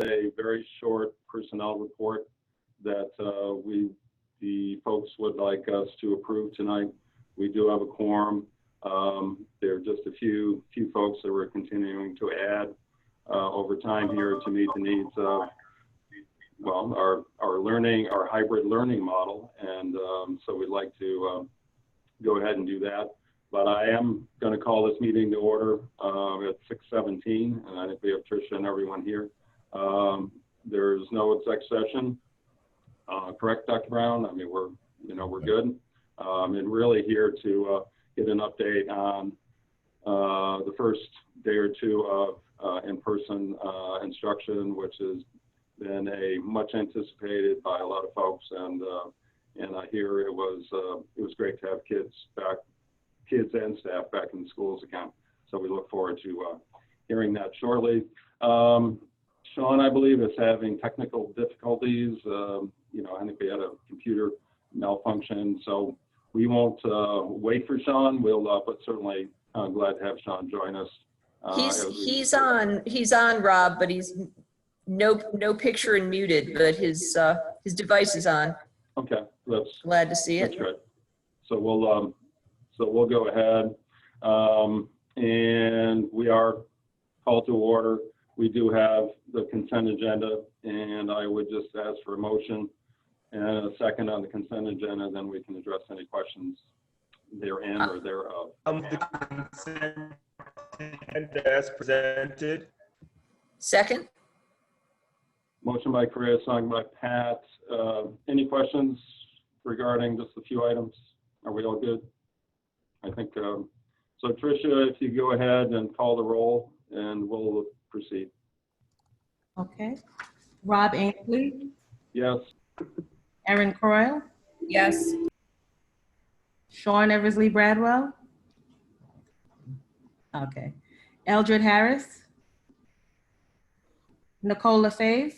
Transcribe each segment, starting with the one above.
a very short personnel report that the folks would like us to approve tonight. We do have a quorum. There are just a few folks that we're continuing to add over time here to meet the needs of, well, our hybrid learning model. And so we'd like to go ahead and do that. But I am going to call this meeting to order at 6:17, and I think we have Tricia and everyone here. There's no exec session, correct, Dr. Brown? I mean, we're good, and really here to get an update on the first day or two of in-person instruction, which has been much anticipated by a lot of folks, and I hear it was great to have kids and staff back in the schools again. So we look forward to hearing that shortly. Sean, I believe, is having technical difficulties. I think we had a computer malfunction, so we won't wait for Sean. But certainly glad to have Sean join us. He's on, Rob, but he's no picture and muted, but his device is on. Okay, glad to see it. That's right. So we'll go ahead, and we are called to order. We do have the consent agenda, and I would just ask for a motion and a second on the consent agenda, then we can address any questions therein or thereof. The consent agenda as presented. Second. Motion by Chris, second by Pat. Any questions regarding just a few items? Are we all good? I think so. Tricia, if you go ahead and call the roll, and we'll proceed. Okay. Rob Ainsley. Yes. Erin Croyle. Yes. Sean Eversley Bradwell. Okay. Eldred Harris. Nicole LaFave.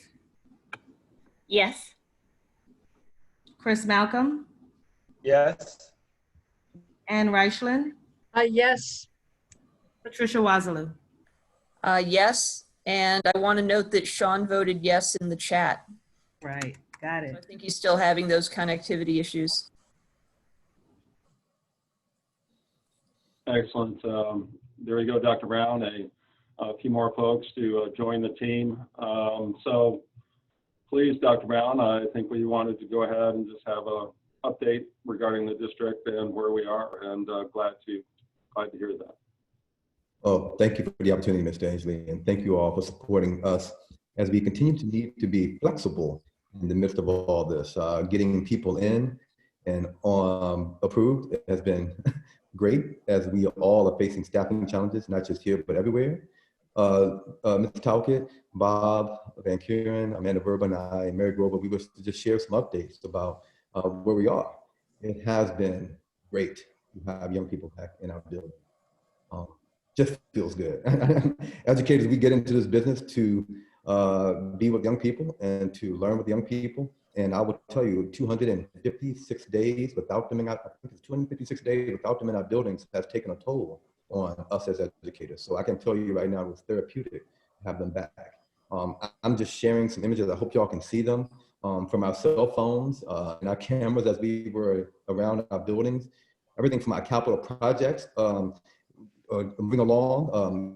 Yes. Chris Malcolm. Yes. Ann Reichland. Yes. Patricia Wazaloo. Yes, and I want to note that Sean voted yes in the chat. Right, got I it. think he's still having those connectivity issues. Excellent. There you go, Dr. Brown. A few more folks to join the team. So please, Dr. Brown, I think we wanted to go ahead and just have an update regarding the district and where we are, and glad to hear that. Oh, thank you for the opportunity, Mr. Ainsley, and thank you all for supporting us as we continue to need to be flexible in the midst of all this. Getting people in and approved has been great, as we all are facing staffing challenges, not just here, but everywhere. Ms. Talcott, Bob Van Kuren, Amanda Verba, and I, and Mary Grover, we wish to just share some updates about where we are. It has been great to have young people back in our building. Just feels good. Educators, we get into this business to be with young people and to learn with young people. And I will tell you, 256 days without them in our, I think it's 256 days without them in our buildings has taken a toll on us as educators. So I can tell you right now, it was therapeutic to have them back. I'm just sharing some images. I hope y'all can see them from our cell phones and our cameras as we were around our buildings. Everything from our capital projects, moving along,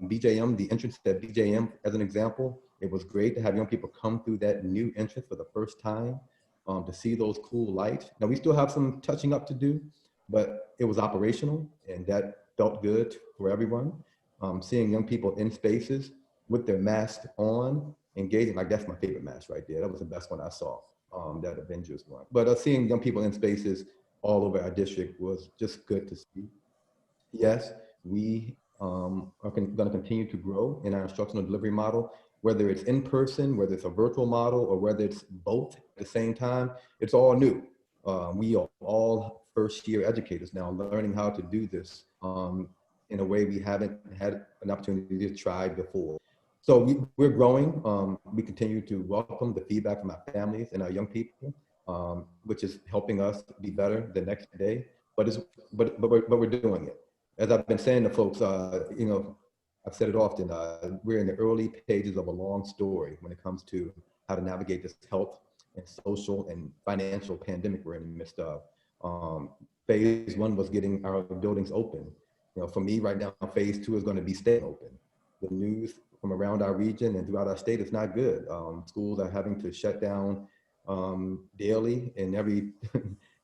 BJM, the entrance at BJM as an example. It was great to have young people come through that new entrance for the first time, to see those cool lights. Now we still have some touching up to do, but it was operational and that felt good for everyone. Seeing young people in spaces with their masks on, engaging, like that's my favorite mask right there. That was the best one I saw, that Avengers one. But seeing young people in spaces all over our district was just good to see. Yes, we are going to continue to grow in our instructional delivery model, whether it's in person, whether it's a virtual model, or whether it's both at the same time. It's all new. We are all first-year educators now, learning how to do this in a way we haven't had an opportunity to try before. So we're growing. We continue to welcome the feedback from our families and our young people, which is helping us be better the next day. But we're doing it. As I've been saying to folks, I've said it often, we're in the early pages of a long story when it comes to how to navigate this health and social and financial pandemic we're in the midst of. Phase one was getting our buildings open. You know, for me right now, phase two is going to be staying open. The news from around our region and throughout our state is not good. Schools are having to shut down daily, and every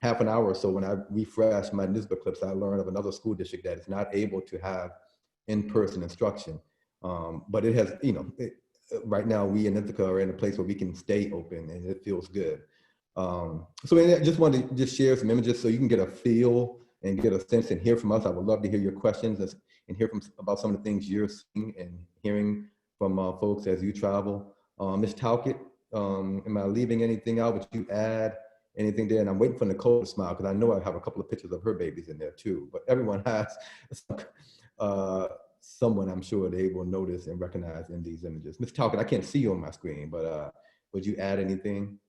half an hour or so when I refresh my newspaper clips, I learn of another school district that is not able to have in-person instruction. But it has, you know, right now we in Ithaca are in a place where we can stay open and it feels good. So I just wanted to just share some images so you can get a feel and get a sense and hear from us. I would love to hear your questions and hear about some of the things you're seeing and hearing from folks as you travel. Ms. Talcott, am I leaving anything out? Would you add anything there? And I'm waiting for Nicole to smile because I know I have a couple of pictures of her babies in there too, but everyone has someone I'm sure they will notice and recognize in these images. Ms. Talcott, I can't see you on my screen, but would you add anything?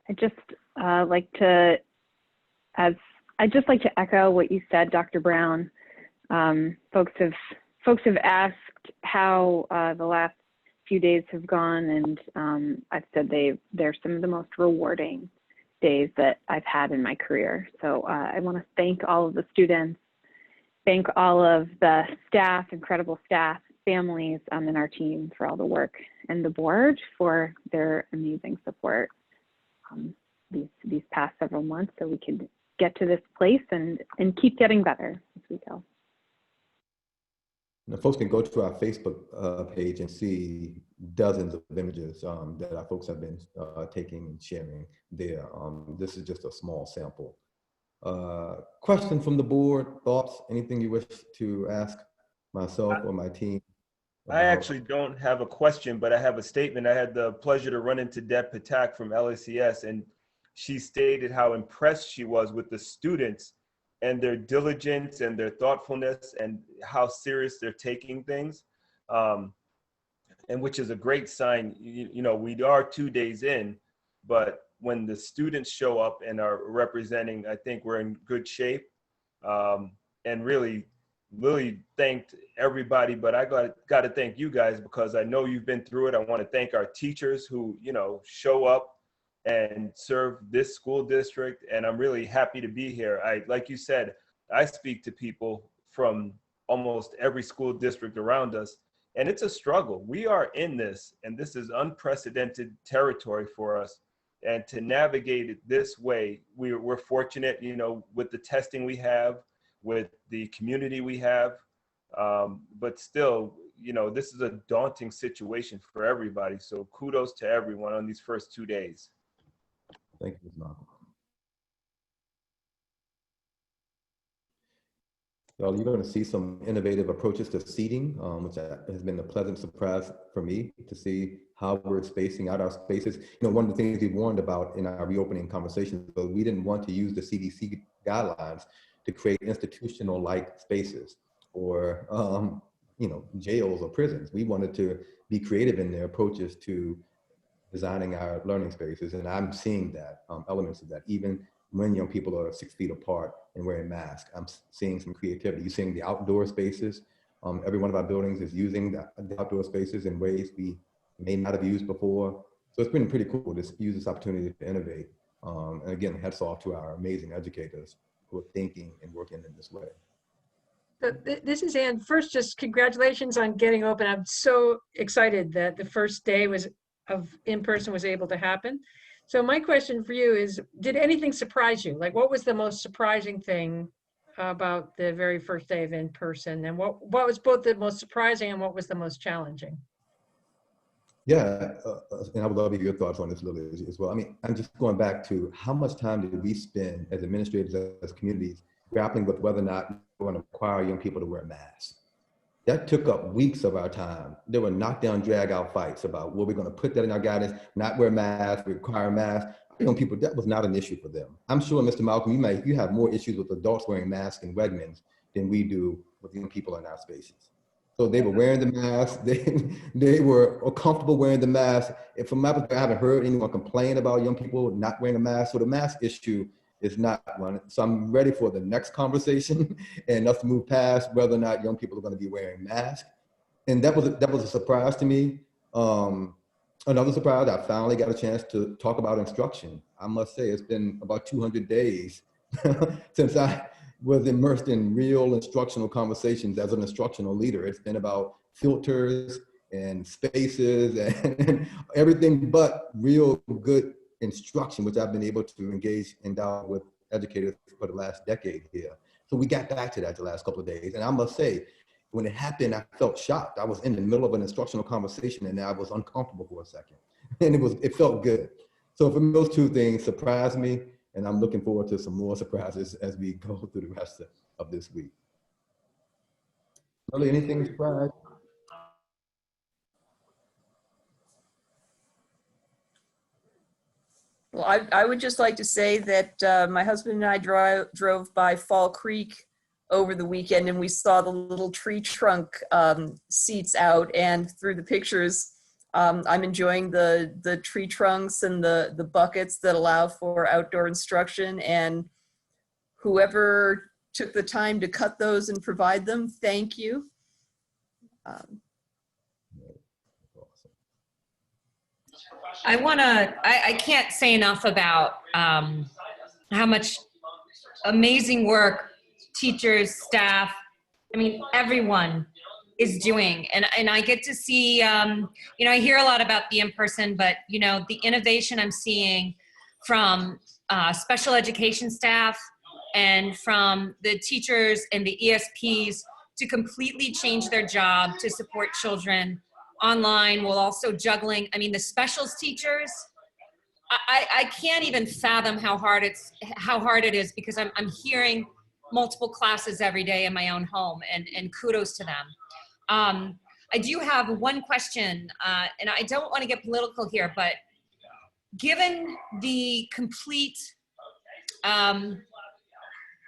I'd just like to echo what you said, Dr. Brown. Folks have asked how the last few days have gone, and I've said they're some of the most rewarding days that I've had in my career. So I want to thank all of the students, thank all of the staff, incredible staff, families in our team for all the work, and the board for their amazing support these past several months so we could get to this place and keep getting better as we go. Now, folks can go to our Facebook page and see dozens of images that our folks have been taking and sharing there. This is just a small sample. Question from the board, thoughts, anything you wish to ask myself or my team? I actually don't have a question, but I have a statement. I had the pleasure to run into Deb Patak from LACS, and she stated how impressed she was with the students and their diligence and their thoughtfulness and how serious they're taking things, and which is a great sign. You know, we are 2 days in, but when the students show up and are representing, I think we're in good shape. And really thanked everybody, but I got to thank you guys because I know you've been through it. I want to thank our teachers who, you know, show up and serve this school district. And I'm really happy to be here. Like you said, I speak to people from almost every school district around us, and it's a struggle. We are in this, and this is unprecedented territory for us. And to navigate it this way, we're fortunate, you know, with the testing we have, with the community we have, but still, you know, this is a daunting situation for everybody. So kudos to everyone on these first 2 days. Thank you, Ms. Malcolm. Well, you're going to see some innovative approaches to seating, which has been a pleasant surprise for me to see how we're spacing out our spaces. You know, one of the things we warned about in our reopening conversations, but we didn't want to use the CDC guidelines to create institutional-like spaces or, you know, jails or prisons. We wanted to be creative in their approaches to designing our learning spaces, and I'm seeing that, elements of that, even when young people are 6 feet apart and wearing masks. I'm seeing some creativity. You're seeing the outdoor spaces. Every one of our buildings is using the outdoor spaces in ways we may not have used before. So it's been pretty cool to use this opportunity to innovate. And again, hats off to our amazing educators who are thinking and working in this way. This is Ann. First, just congratulations on getting open. I'm so excited that the first day of in-person was able to happen. So my question for you is, did anything surprise you? Like, what was the most surprising thing about the very first day of in-person? And what was both the most surprising and what was the most challenging? Yeah, and I would love to hear your thoughts on this, Lily, as well. I mean, I'm just going back to how much time did we spend as administrators, as communities, grappling with whether or not we want to require young people to wear masks. That took up weeks of our time. There were knockdown, drag out fights about, well, we're going to put that in our guidance, not wear masks, require masks. Young people, that was not an issue for them. I'm sure, Mr. Malcolm, you have more issues with adults wearing masks in Wegmans than we do with young people in our spaces. So they were wearing the mask. They were comfortable wearing the mask. And from my perspective, I haven't heard anyone complain about young people not wearing a mask. So the mask issue It's not one. So I'm ready for the next conversation and us to move past whether or not young people are going to be wearing masks. And that was a surprise to me. Another surprise, I finally got a chance to talk about instruction. I must say it's been about 200 days since I was immersed in real instructional conversations as an instructional leader. It's been about filters and spaces and everything but real good instruction, which I've been able to engage and dialogue with educators for the last decade here. So we got back to that the last couple of days. And I must say, when it happened, I felt shocked. I was in the middle of an instructional conversation and I was uncomfortable for a second. And it felt good. So for me, those two things surprised me, and I'm looking forward to some more surprises as we go through the rest of this week. Really, anything surprised? Well, I would just like to say that my husband and I drove by Fall Creek over the weekend, and we saw the little tree trunk seats out, and through the pictures, I'm enjoying the tree trunks and the buckets that allow for outdoor instruction, and whoever took the time to cut those and provide them, thank you. I can't say enough about how much amazing work teachers, staff, I mean, everyone is doing. And I get to see, you know, I hear a lot about the in-person, but, you know, the innovation I'm seeing from special education staff and from the teachers and the ESPs to completely change their job to support children online while also juggling. I mean, the specials teachers, I can't even fathom how hard it is, because I'm hearing multiple classes every day in my own home, and kudos to them. I do have one question, and I don't want to get political here, but given the complete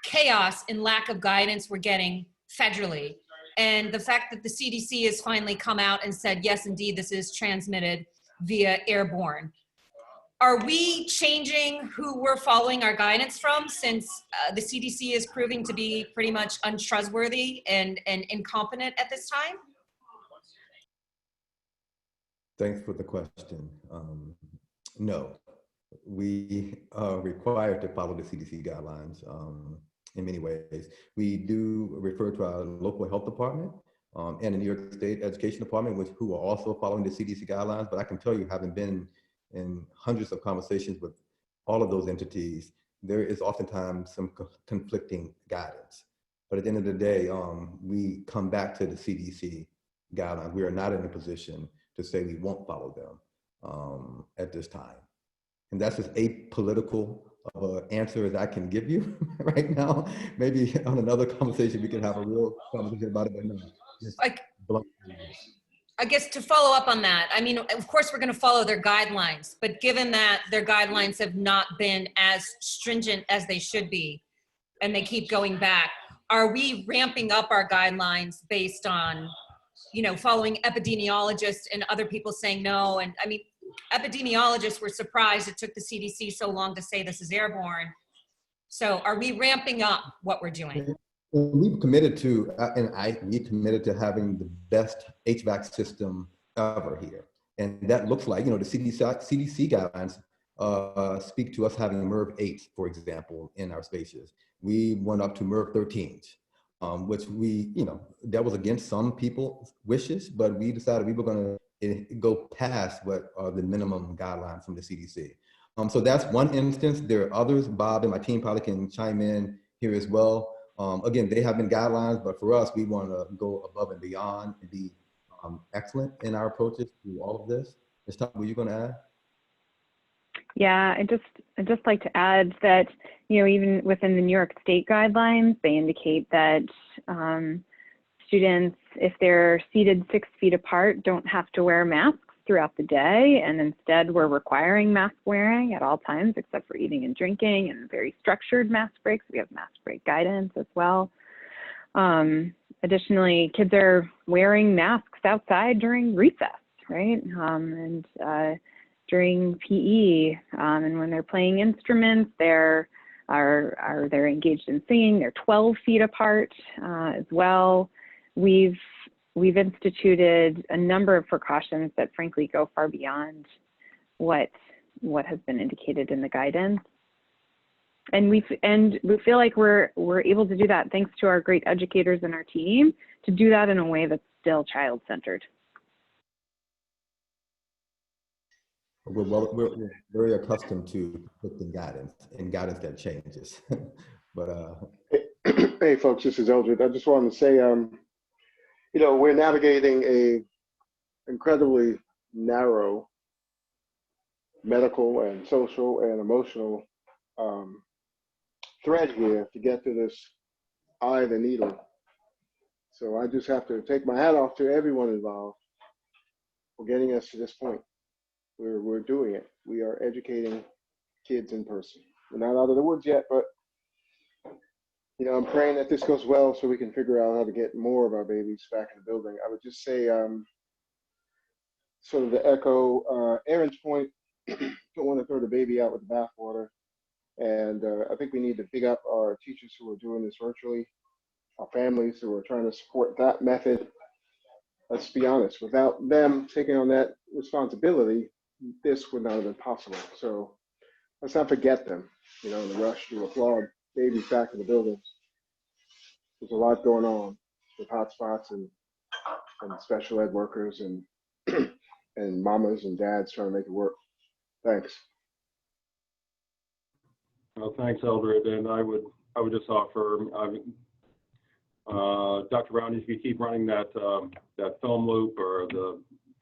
chaos and lack of guidance we're getting federally, and the fact that the CDC has finally come out and said, yes, indeed, this is transmitted via airborne. Are we changing who we're following our guidance from, since the CDC is proving to be pretty much untrustworthy and incompetent at this time? Thanks for the question. No, we are required to follow the CDC guidelines in many ways. We do refer to our local health department and the New York State Education Department, who are also following the CDC guidelines. But I can tell you, having been in hundreds of conversations with all of those entities, there is oftentimes some conflicting guidance. But at the end of the day, we come back to the CDC guidelines. We are not in a position to say we won't follow them at this time. And that's as apolitical of an answer as I can give you right now. Maybe on another conversation, we can have a real conversation about it, but no. I guess to follow up on that, I mean, of course we're going to follow their guidelines, but given that their guidelines have not been as stringent as they should be, and they keep going back, are we ramping up our guidelines based on, you know, following epidemiologists and other people saying no? And I mean, epidemiologists were surprised it took the CDC so long to say this is airborne. So are we ramping up what we're doing? We've committed to, we committed to having the best HVAC system ever here. And that looks like, you know, the CDC guidelines speak to us having MERV 8, for example, in our spaces. We went up to MERV 13, which we, you know, that was against some people's wishes, but we decided we were going to go past what are the minimum guidelines from the CDC. So that's one instance. There are others. Bob and my team probably can chime in here as well. Again, they have been guidelines, but for us, we want to go above and beyond and be excellent in our approaches to all of this. Ms. Tom, were you going to add? Yeah, I'd just like to add that, you know, even within the New York State guidelines, they indicate that students, if they're seated 6 feet apart, don't have to wear masks throughout the day, and instead we're requiring mask wearing at all times except for eating and drinking, and very structured mask breaks. We have mask break guidance as well. Additionally, kids are wearing masks outside during recess, right? And during PE, and when they're playing instruments, they're they're engaged in singing. They're 12 feet apart as well. We've instituted a number of precautions that frankly go far beyond what has been indicated in the guidance. And we feel like we're able to do that thanks to our great educators and our team to do that in a way that's still child-centered. We're very accustomed to putting guidance and guidance that changes. But hey folks, this is Eldred. I just wanted to say, you know, we're navigating a incredibly narrow medical and social and emotional thread here to get to this eye of the needle. So I just have to take my hat off to everyone involved for getting us to this point. We're doing it. We are educating kids in person. We're not out of the woods yet, but you know, I'm praying that this goes well so we can figure out how to get more of our babies back in the building. I would just say, sort of to echo Erin's point, don't want to throw the baby out with the bathwater. And I think we need to big up our teachers who are doing this virtually, our families who are trying to support that method. Let's be honest, without them taking on that responsibility, this would not have been possible. So let's not forget them, you know, in the rush to applaud babies back in the buildings. There's a lot going on with hotspots and special ed workers and and mamas and dads trying to make it work. Thanks. Well, thanks, Eldred. And I would just offer, Dr. Brown, if you keep running that film loop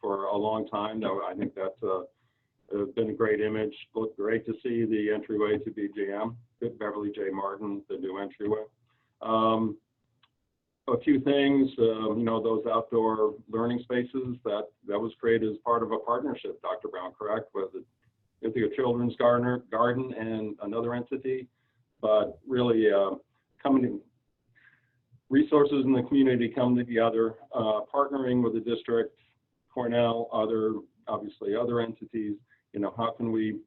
for a long time, I think that's been a great image. Looked great to see the entryway to BJM, Beverly J. Martin, the new entryway. A few things, you know, those outdoor learning spaces that was created as part of a partnership, Dr. Brown, correct, with the Ithaca Children's Garden and another entity, but really resources in the community come together, partnering with the district, Cornell, obviously other entities. You know, how can we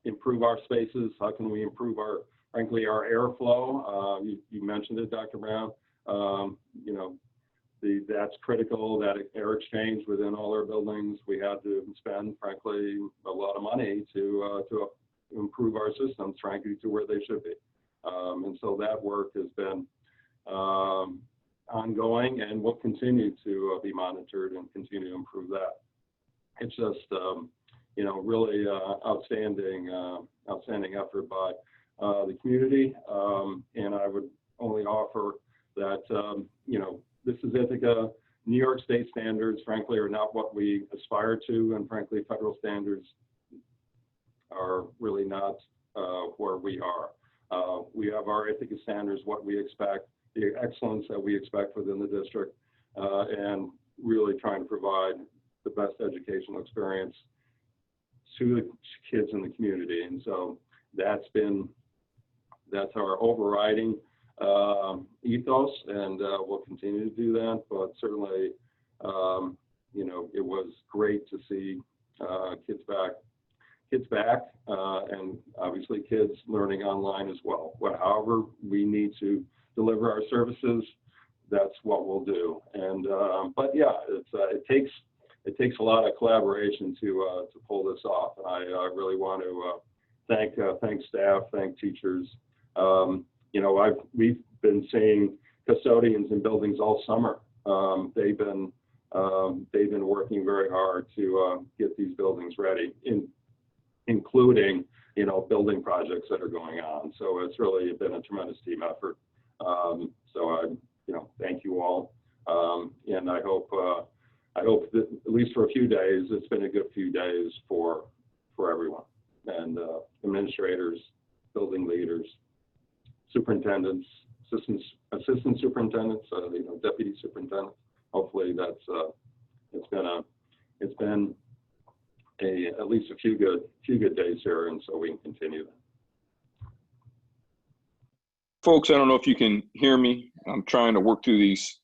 improve our spaces? How can we improve frankly, our airflow? You mentioned it, Dr. Brown. You know, that's critical, that air exchange within all our buildings. We had to spend, frankly, a lot of money to improve our systems, frankly, to where they should be. And so that work has been ongoing and will continue to be monitored and continue to improve that. It's just, you know, really outstanding effort by the community. And I would only offer that, you know, this is Ithaca. New York State standards, frankly, are not what we aspire to, and frankly, federal standards are really not where we are. We have our Ithaca standards, what we expect, the excellence that we expect within the district, and really trying to provide the best educational experience to the kids in the community. And so that's our overriding ethos, and we'll continue to do that. But certainly, you know, it was great to see kids back, and obviously kids learning online as well. However we need to deliver our services, that's what we'll do. And but yeah, it takes a lot of collaboration to pull this off. And I really want to thank staff, thank teachers. You know, we've been seeing custodians in buildings all summer. They've been working very hard to get these buildings ready, including, you know, building projects that are going on. So it's really been a tremendous team effort. So I, you know, thank you all, and I hope that at least for a few days, it's been a good few days for everyone, and administrators, building leaders, superintendents, assistant superintendents, you know, deputy superintendents. Hopefully that's it's been at least a few good days here, and so we can continue that. Folks, I don't know if you can hear me. I'm trying to work through these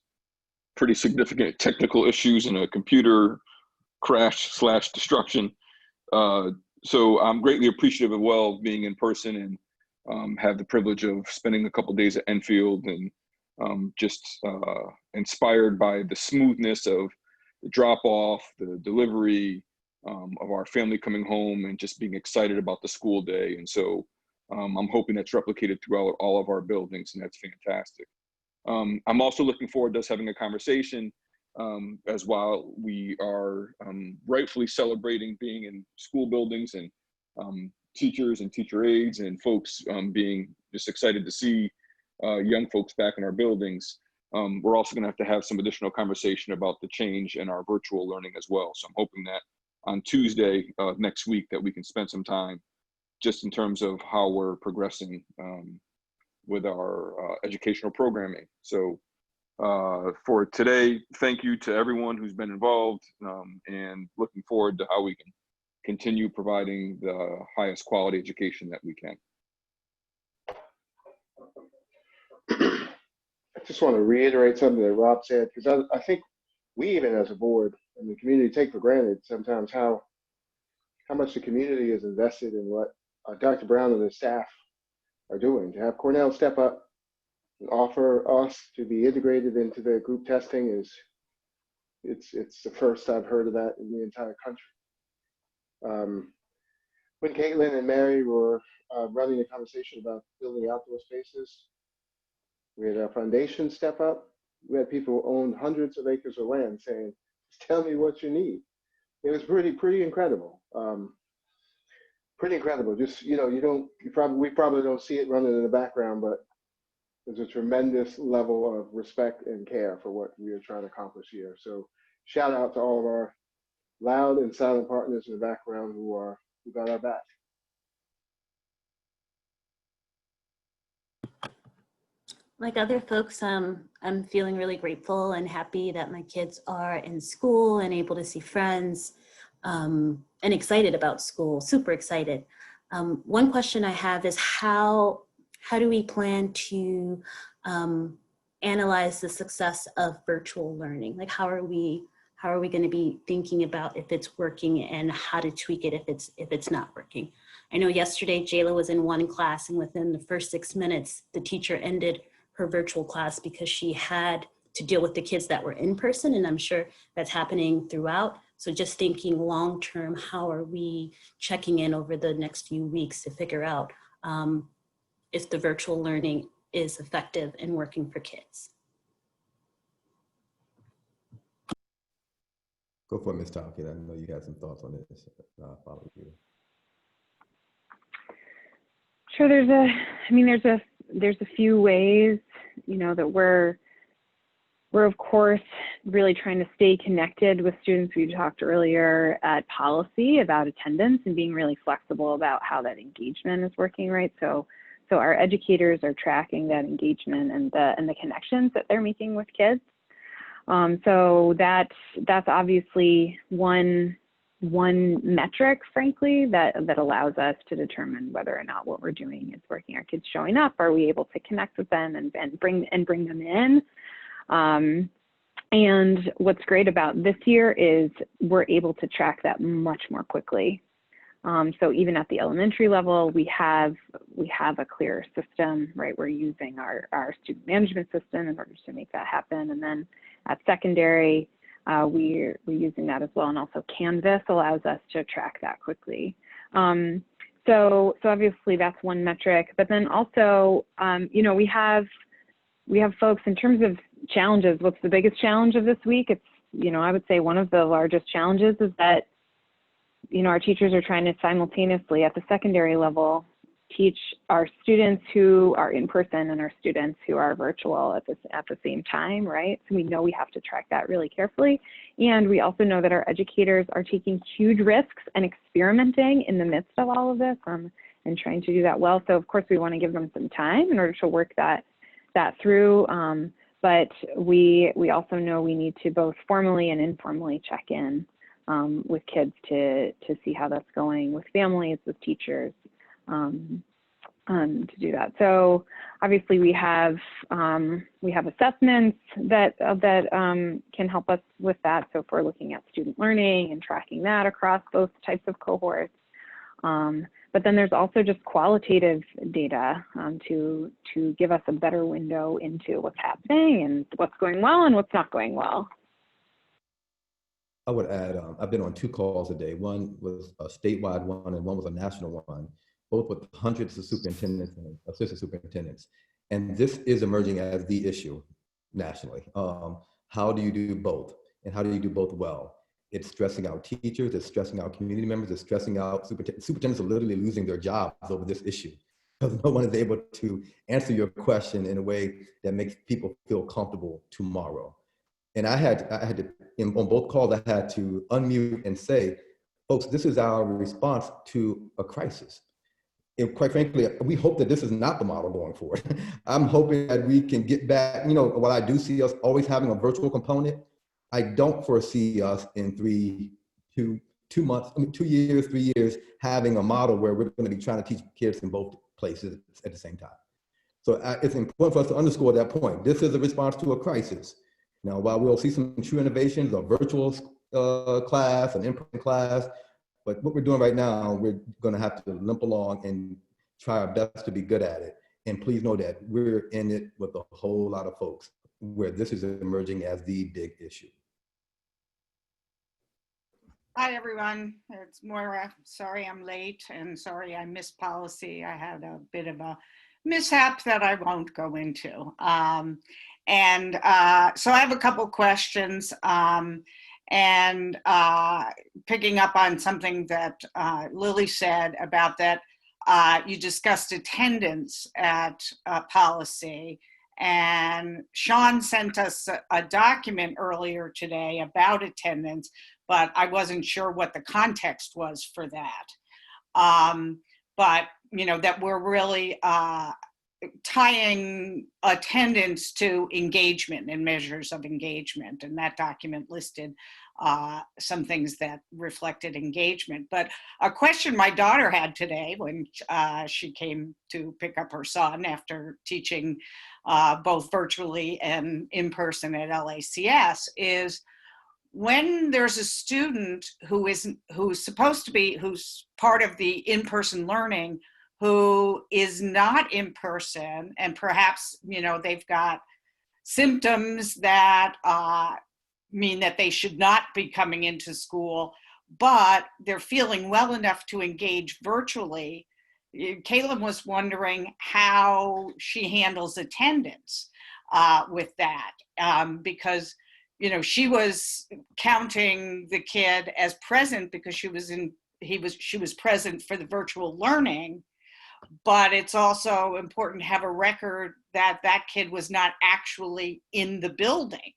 pretty significant technical issues and a computer crash / destruction. So I'm greatly appreciative of being in person, and have the privilege of spending a couple days at Enfield and just inspired by the smoothness of the drop off, the delivery, of our family coming home and just being excited about the school day. And so I'm hoping that's replicated throughout all of our buildings, and that's fantastic. I'm also looking forward to us having a conversation as while we are rightfully celebrating being in school buildings and teachers and teacher aides and folks being just excited to see young folks back in our buildings. We're also going to have some additional conversation about the change in our virtual learning as well. So I'm hoping that on Tuesday next week that we can spend some time just in terms of how we're progressing with our educational programming. So for today, thank you to everyone who's been involved and looking forward to how we can continue providing the highest quality education that we can. I just want to reiterate something that Rob said, because I think we even as a board and the community take for granted sometimes how much the community is invested in what Dr. Brown and the staff are doing. To have Cornell step up and offer us to be integrated into their group testing it's the first I've heard of that in the entire country. When Caitlin and Mary were running a conversation about building outdoor spaces, we had our foundation step up. We had people who owned hundreds of acres of land saying, tell me what you need. It was pretty incredible. Pretty incredible. Just, we probably don't see it running in the background, but there's a tremendous level of respect and care for what we are trying to accomplish here. So shout out to all of our loud and silent partners in the background who got our back. Like other folks, I'm feeling really grateful and happy that my kids are in school and able to see friends, and excited about school, super excited. One question I have is how do we plan to analyze the success of virtual learning? Like how are we going to be thinking about if it's working and how to tweak it if it's not working? I know yesterday Jayla was in one class and within the first 6 minutes, the teacher ended her virtual class because she had to deal with the kids that were in person, and I'm sure that's happening throughout. So just thinking long-term, how are we checking in over the next few weeks to figure out if the virtual learning is effective and working for kids? Go for it, Ms. Talkett. I know you had some thoughts on this. I'll follow you. Sure, there's a few ways, that we're of course really trying to stay connected with students. We talked earlier at policy about attendance and being really flexible about how that engagement is working, right? So our educators are tracking that engagement and the connections that they're making with kids. So that's obviously one metric, frankly, that allows us to determine whether or not what we're doing is working. Are kids showing up? Are we able to connect with them and bring them in? And what's great about this year is we're able to track that much more quickly. So even at the elementary level, we have a clear system, right? We're using our student management system in order to make that happen. And then at secondary, we're using that as well. And also Canvas allows us to track that quickly. So obviously that's one metric, but then also, we have folks in terms of challenges. What's the biggest challenge of this week? It's, I would say one of the largest challenges is that, our teachers are trying to simultaneously at the secondary level teach our students who are in person and our students who are virtual at the same time, right? So we know we have to track that really carefully. And we also know that our educators are taking huge risks and experimenting in the midst of all of this and trying to do that well. So of course we want to give them some time in order to work that through. But we also know we need to both formally and informally check in with kids to see how that's going, with families, with teachers, to do that. So obviously we have assessments that can help us with that. So if we're looking at student learning and tracking that across both types of cohorts, But then there's also just qualitative data to give us a better window into what's happening and what's going well and what's not going well. I would add, I've been on 2 calls a day. One was a statewide one and one was a national one, both with hundreds of superintendents and assistant superintendents. And this is emerging as the issue nationally. How do you do both? And how do you do both well? It's stressing out teachers, it's stressing out community members, it's stressing out superintendents. Superintendents are literally losing their jobs over this issue because no one is able to answer your question in a way that makes people feel comfortable tomorrow. And I had to, on both calls, I had to unmute and say, folks, this is our response to a crisis. And quite frankly, we hope that this is not the model going forward. I'm hoping that we can get back, while I do see us always having a virtual component, I don't foresee us in 2 months, 2 years, 3 years, having a model where we're going to be trying to teach kids in both places at the same time. So it's important for us to underscore that point. This is a response to a crisis. Now, while we'll see some true innovations, a virtual class, an in-person class, but what we're doing right now, we're going to have to limp along and try our best to be good at it. And please know that we're in it with a whole lot of folks where this is emerging as the big issue. Hi, everyone. It's Moira. Sorry I'm late and sorry I missed policy. I had a bit of a mishap that I won't go into. So I have a couple questions and picking up on something that Lily said about that you discussed attendance at policy. And Sean sent us a document earlier today about attendance, but I wasn't sure what the context was for that. But, that we're really tying attendance to engagement and measures of engagement. And that document listed some things that reflected engagement. But a question my daughter had today when she came to pick up her son after teaching both virtually and in person at LACS is when there's a student who's part of the in-person learning who is not in person and perhaps they've got symptoms that mean that they should not be coming into school, but they're feeling well enough to engage virtually. Caleb was wondering how she handles attendance with that, because she was counting the kid as present because she was present for the virtual learning, but it's also important to have a record that that kid was not actually in the building.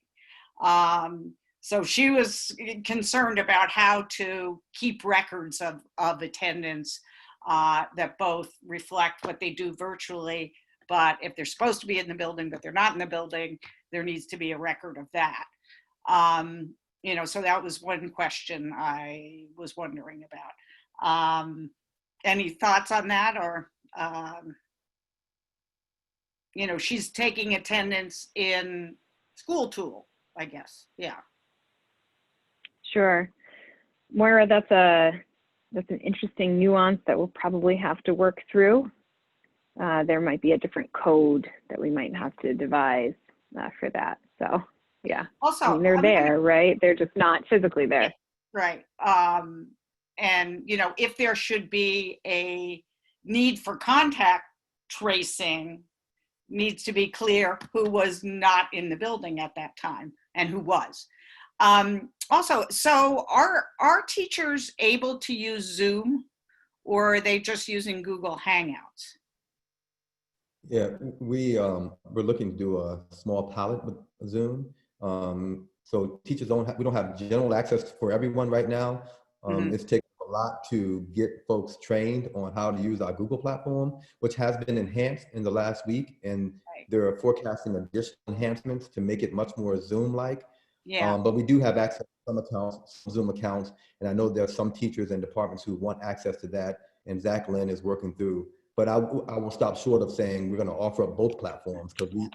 So she was concerned about how to keep records of attendance that both reflect what they do virtually, but if they're supposed to be in the building, but they're not in the building, there needs to be a record of that. So that was one question I was wondering about. Any thoughts on that? Or, she's taking attendance in school tool, I guess. Yeah. Sure. Moira, that's an interesting nuance that we'll probably have to work through. There might be a different code that we might have to devise for that. So, yeah. Also, they're there, right? They're just not physically there. Right. And, if there should be a need for contact tracing, needs to be clear who was not in the building at that time and who was. Also, so are teachers able to use Zoom, or are they just using Google Hangouts? Yeah, we're looking to do a small pilot with Zoom. So teachers we don't have general access for everyone right now. It's taken a lot to get folks trained on how to use our Google platform, which has been enhanced in the last week. And they're forecasting additional enhancements to make it much more Zoom-like. Yeah. But we do have access to some accounts, some Zoom accounts. And I know there are some teachers and departments who want access to that. And Zach Lynn is working through. But I will stop short of saying we're going to offer up both platforms because we,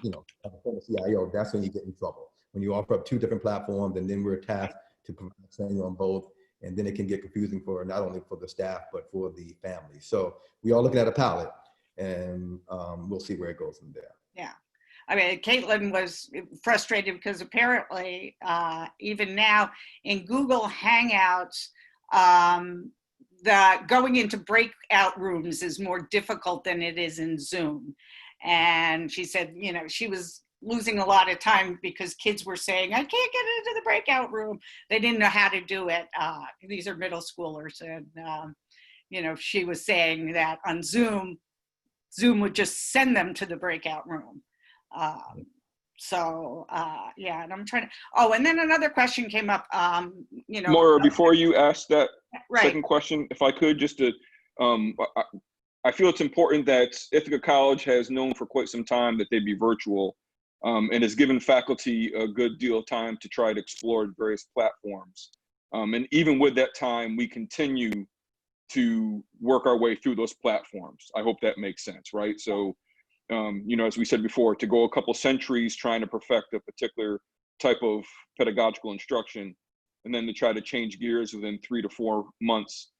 as a former CIO, that's when you get in trouble. When you offer up 2 different platforms and then we're tasked to provide training on both. And then it can get confusing for not only for the staff, but for the family. So we are looking at a pilot, and we'll see where it goes from there. Yeah. I mean, Caitlin was frustrated because apparently, even now in Google Hangouts, the going into breakout rooms is more difficult than it is in Zoom. And she said, you know, she was losing a lot of time because kids were saying, I can't get into the breakout room. They didn't know how to do it. These are middle schoolers. And, you know, she was saying that on Zoom, Zoom would just send them to the breakout room. Yeah, and I'm trying to, oh, and then another question came up, you know. Maura, before you ask that right. second question, if I could just to, I feel it's important that Ithaca College has known for quite some time that they'd be virtual, and has given faculty a good deal of time to try to explore various platforms. And even with that time, we continue to work our way through those platforms. I hope that makes sense, right? So, you know, as we said before, to go a couple centuries trying to perfect a particular type of pedagogical instruction, and then to try to change gears within 3 to 4 months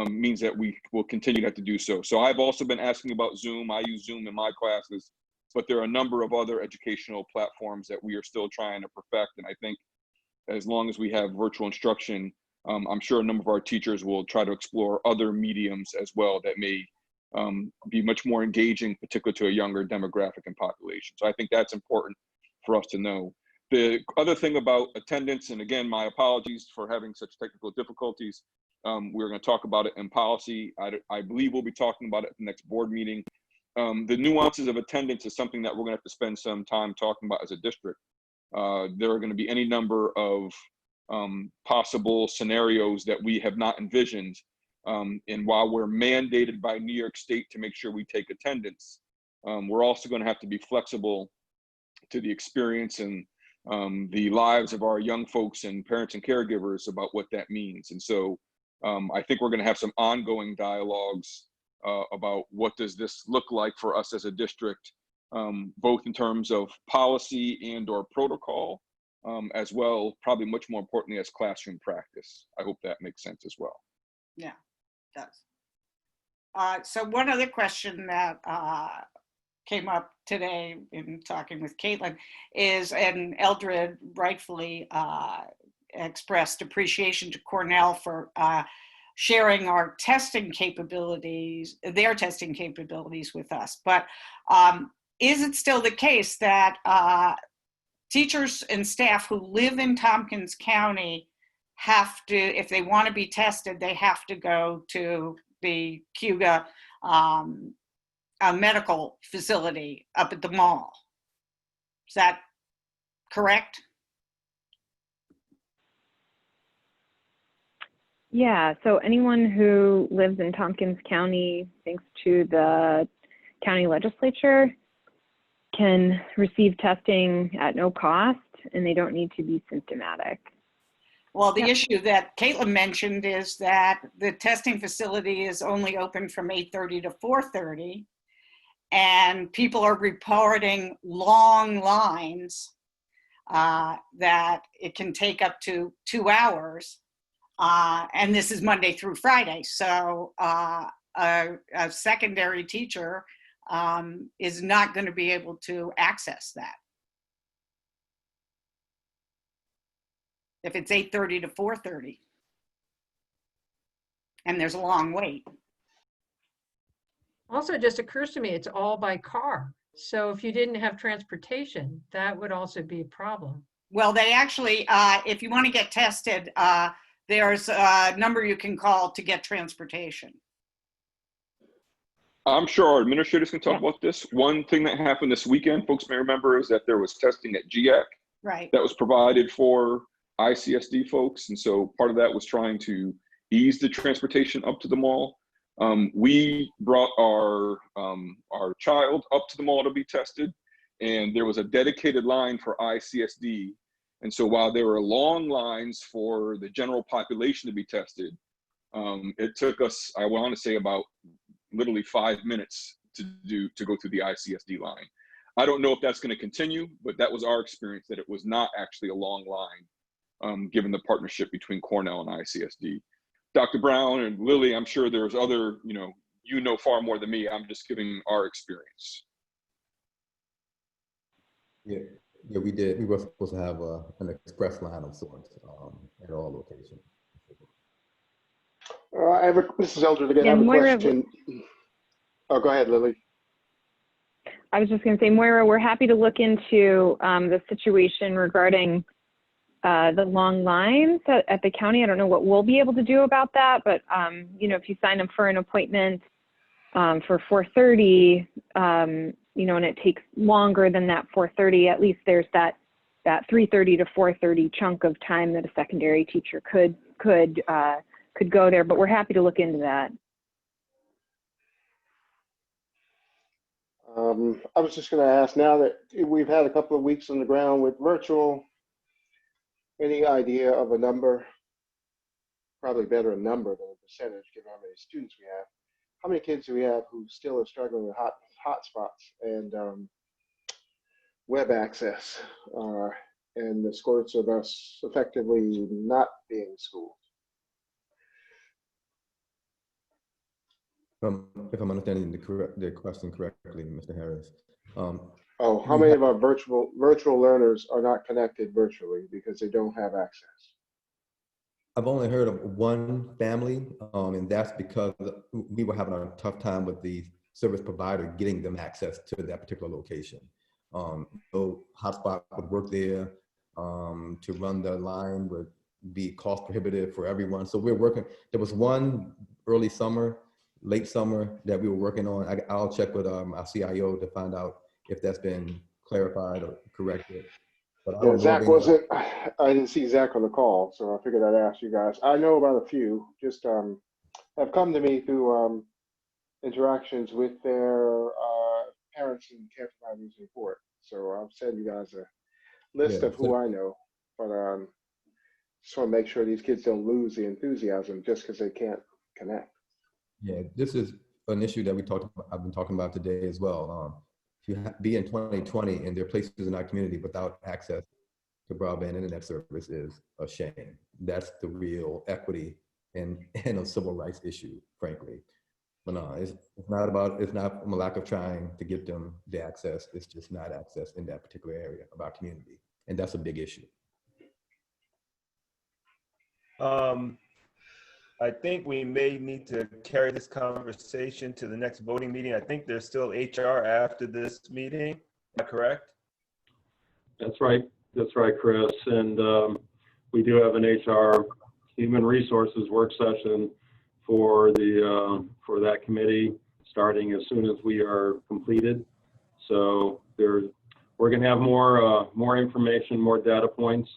means that we will continue to have to do so. So I've also been asking about Zoom. I use Zoom in my classes, but there are a number of other educational platforms that we are still trying to perfect. And I think as long as we have virtual instruction, I'm sure a number of our teachers will try to explore other mediums as well that may be much more engaging, particularly to a younger demographic and population. So I think that's important for us to know. The other thing about attendance, and again, my apologies for having such technical difficulties. We're going to talk about it in policy. I believe we'll be talking about it at the next board meeting. The nuances of attendance is something that we're going to have to spend some time talking about as a district. There are going to be any number of possible scenarios that we have not envisioned. And while we're mandated by New York State to make sure we take attendance, we're also going to have to be flexible to the experience and the lives of our young folks and parents and caregivers about what that means. And so I think we're going to have some ongoing dialogues about what does this look like for us as a district, both in terms of policy and or protocol, as well, probably much more importantly, as classroom practice. I hope that makes sense as well. Yeah, it does. So one other question that came up today in talking with Caitlin is, and Eldred rightfully expressed appreciation to Cornell for sharing our testing capabilities, their testing capabilities with us. But is it still the case that teachers and staff who live in Tompkins County have to, if they want to be tested, they have to go to the Cuga medical facility up at the mall? Is that correct? Yeah, so anyone who lives in Tompkins County, thanks to the county legislature, can receive testing at no cost, and they don't need to be symptomatic. Well, the issue that Caitlin mentioned is that the testing facility is only open from 8:30 to 4:30, and people are reporting long lines that it can take up to 2 hours. And this is Monday through Friday. So a secondary teacher is not going to be able to access that if it's 8:30 to 4:30 and there's a long wait. Also, it just occurs to me, it's all by car. So if you didn't have transportation, that would also be a problem. Well, they actually, if you want to get tested, there's a number you can call to get transportation. I'm sure our administrators can talk about this. One thing that happened this weekend, folks may remember, is that there was testing at GIAC right. that was provided for ICSD folks. And so part of that was trying to ease the transportation up to the mall. We brought our child up to the mall to be tested, and there was a dedicated line for ICSD. And so while there were long lines for the general population to be tested, it took us, I want to say, about literally 5 minutes to go through the ICSD line. I don't know if that's going to continue, but that was our experience, that it was not actually a long line, given the partnership between Cornell and ICSD. Dr. Brown and Lily, I'm sure there's other, you know far more than me. I'm just giving our experience. Yeah, we did. We were supposed to have an express line of sorts at all locations. This is Eldred again. I Yeah, have a Moira, question. Oh, go ahead, Lily. I was just going to say, Moira, we're happy to look into the situation regarding the long lines at the county. I don't know what we'll be able to do about that, but if you sign up for an appointment for 4:30, and it takes longer than that 4:30, at least there's that 3:30 to 4:30 chunk of time that a secondary teacher could go there. But we're happy to look into that. I was just going to ask, now that we've had a couple of weeks on the ground with virtual, any idea of a number, probably better a number than a percentage given how many students we have, how many kids do we have who still are struggling with hot spots and web access and the scores of us effectively not being schooled? If I'm understanding the question correctly, Mr. Harris. How many of our virtual learners are not connected virtually because they don't have access? I've only heard of one family, and that's because we were having a tough time with the service provider getting them access to that particular location. So hotspot would work there. To run the line would be cost prohibitive for everyone. So we're working. There was one early summer, late summer that we were working on. I'll check with our CIO to find out if that's been clarified or corrected. But Yeah, Zach wasn't. I didn't see Zach on the call, so I figured I'd ask you guys. I know about a few. Just have come to me through interactions with their parents and care providers report. So I'll send you guys a list of who I know. But just want to make sure these kids don't lose the enthusiasm just because they can't connect. Yeah, this is an issue that I've been talking about today as well. To be in 2020 and there are places in our community without access to broadband internet service is a shame. That's the real equity and a civil rights issue, frankly. But no, it's not a lack of trying to get them the access. It's just not access in that particular area of our community. And that's a big issue. I think we may need to carry this conversation to the next voting meeting. I think there's still HR after this meeting. Am I correct? That's right. That's right, Chris. And we do have an HR Human Resources work session for that committee starting as soon as we are completed. So we're going to have more information, more data points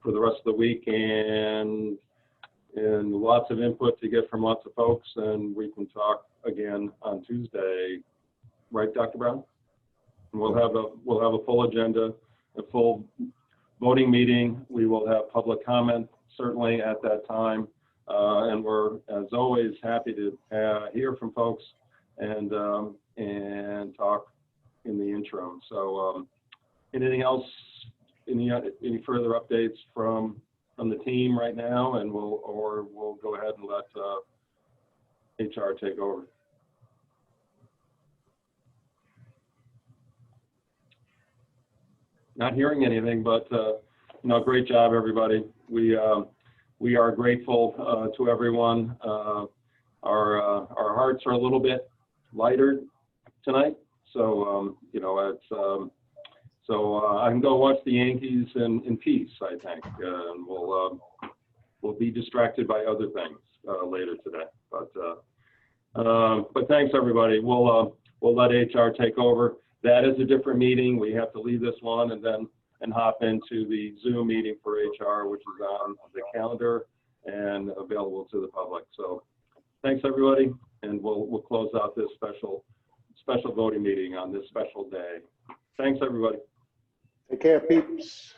for the rest of the week, and lots of input to get from lots of folks, and we can talk again on Tuesday, right, Dr. Brown? And we'll have a full agenda, a full voting meeting. We will have public comment certainly at that time, and we're, as always, happy to hear from folks and talk in the interim. So, anything else? Any further updates from the team right now, and we'll go ahead and let HR take over. Not hearing anything, but great job, everybody. We are grateful to everyone. Our hearts are a little bit lighter tonight, so it's. So I can go watch the Yankees in peace, I think, and we'll be distracted by other things later today. But thanks everybody. We'll let HR take over. That is a different meeting. We have to leave this one and hop into the Zoom meeting for HR, which is on the calendar and available to the public. So thanks everybody, and we'll close out this special voting meeting on this special day. Thanks everybody. Take care, peeps.